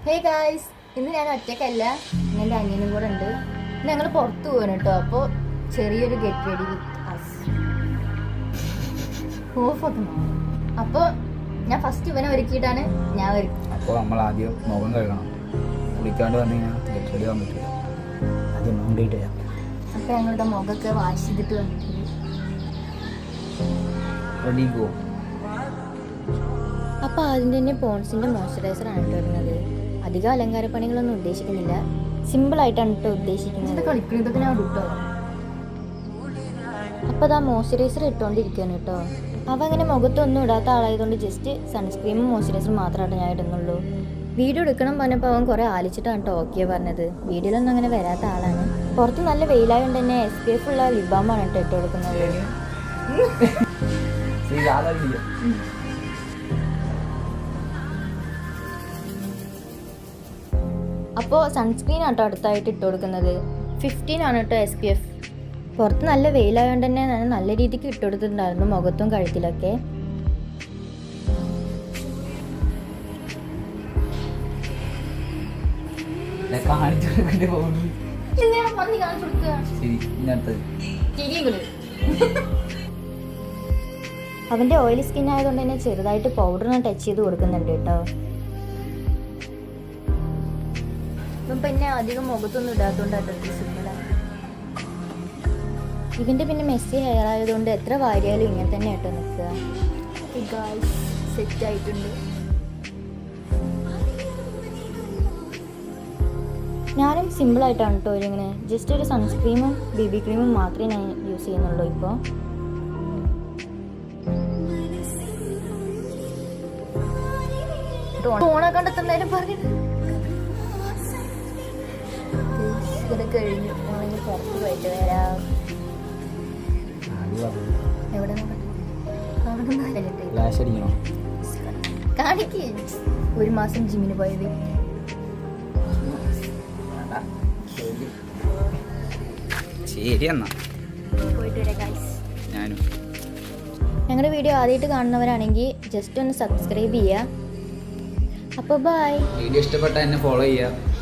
Hey guys, ഇന്ന് ഞാൻ ഒറ്റയ്ക്കല്ല, ഇന്ന് എൻ്റെ അനിയനും കൂടെ ഉണ്ട്. ഇന്ന് ഞങ്ങൾ പുറത്ത് പോകണം കേട്ടോ. അപ്പോൾ ചെറിയൊരു ഗെറ്റ് റെഡി വിത്ത് അസ്. അപ്പോൾ ഞാൻ ഫസ്റ്റ് ഇവനെ ഒരുക്കിയിട്ടാണ് ഞാൻ ഒരുക്കുന്നത്. അപ്പോൾ നമ്മൾ ആദ്യം മുഖം കഴുകണം. കുളിക്കാണ്ട് വന്നു കഴിഞ്ഞാൽ ഗെറ്റ് റെഡി ആവാൻ പറ്റില്ല. ആദ്യം മുഖം കഴുകിയിട്ട് ചെയ്യാം. അപ്പോൾ ഞങ്ങളുടെ മുഖമൊക്കെ വാഷ് ചെയ്തിട്ട് വന്നിട്ടുണ്ട്. Ready go. അപ്പോൾ ആദ്യം തന്നെ പോൺസിൻ്റെ മോയ്സ്ചറൈസറാണ് കേട്ടോ വരുന്നത്. അധികം അലങ്കാര പണികളൊന്നും ഉദ്ദേശിക്കുന്നില്ല, സിമ്പിളായിട്ടാണ് കേട്ടോ ഉദ്ദേശിക്കുന്നത്. കളിക്കുന്നതൊക്കെ ഞാൻ കേട്ടോ. അപ്പോൾ അതാ മോയ്സ്ചറൈസർ ഇട്ടുകൊണ്ടിരിക്കുകയാണ് കേട്ടോ. അവ അങ്ങനെ മുഖത്തൊന്നും ഇടാത്ത ആളായതുകൊണ്ട് ജസ്റ്റ് സൺസ്ക്രീമും മോയ്സ്ചറൈസറും മാത്രമായിട്ട് ഞാൻ ഇടുന്നുള്ളൂ. വീഡിയോ എടുക്കണം പറഞ്ഞപ്പോൾ അവൻ കുറേ ആലിച്ചിട്ടാണ് കേട്ടോ ഓക്കെ പറഞ്ഞത്. വീഡിയോയിലൊന്നും അങ്ങനെ വരാത്ത ആളാണ്. പുറത്ത് നല്ല വെയിലായതുകൊണ്ട് തന്നെ SPF ഉള്ള ലിപ് ബാമാണ് കേട്ടോ ഇട്ട് കൊടുക്കുന്നത്. അപ്പോൾ സൺസ്ക്രീൻ ആട്ടോ അടുത്തായിട്ട് ഇട്ട് കൊടുക്കുന്നത്. 15 ആണ് കേട്ടോ SPF. പുറത്ത് നല്ല വെയിലായതുകൊണ്ട് തന്നെ ഞാൻ നല്ല രീതിക്ക് ഇട്ട് കൊടുത്തിട്ടുണ്ടായിരുന്നു മുഖത്തും കഴുത്തിലൊക്കെ. അവൻ്റെ ഓയിലി സ്കിൻ ആയതുകൊണ്ട് തന്നെ ചെറുതായിട്ട് പൗഡറിനെ ടച്ച് ചെയ്ത് കൊടുക്കുന്നുണ്ട് കേട്ടോ. ഇപ്പം പിന്നെ അധികം മുഖത്തൊന്നും ഇടാത്തതുകൊണ്ടാണ് സിമ്പിളാണ്. ഇതിൻ്റെ പിന്നെ മെസ്സി ഹെയർ ആയതുകൊണ്ട് എത്ര വാരിയാലും ഇങ്ങനെ തന്നെ കേട്ടോ നിൽക്കുക. സെറ്റ് ആയിട്ടുണ്ട്. ഞാനും സിമ്പിളായിട്ടാണ് കേട്ടോ ഇങ്ങനെ ജസ്റ്റ് ഒരു സൺസ്ക്രീമും BB ക്രീമും മാത്രമേ ഞാൻ യൂസ് ചെയ്യുന്നുള്ളൂ ഇപ്പോൾ. ഓണാക്കണ്ടെത്തുന്നതിനും പറഞ്ഞിട്ട് കഴിഞ്ഞു. ഓണെങ്കിൽ പുറത്ത് പോയിട്ട് വരാം. എവിടെ കാണിക്ക്. ഒരു മാസം ജിമ്മിന് പോയത്. പോയിട്ട് വരാം ഗൈസ്. ഞങ്ങളുടെ വീഡിയോ ആദ്യമായിട്ട് കാണുന്നവരാണെങ്കിൽ ജസ്റ്റ് ഒന്ന് സബ്സ്ക്രൈബ് ചെയ്യുക. അപ്പോൾ ബൈ. വീഡിയോ ഇഷ്ടപ്പെട്ടാൽ എന്നെ ഫോളോ ചെയ്യുക.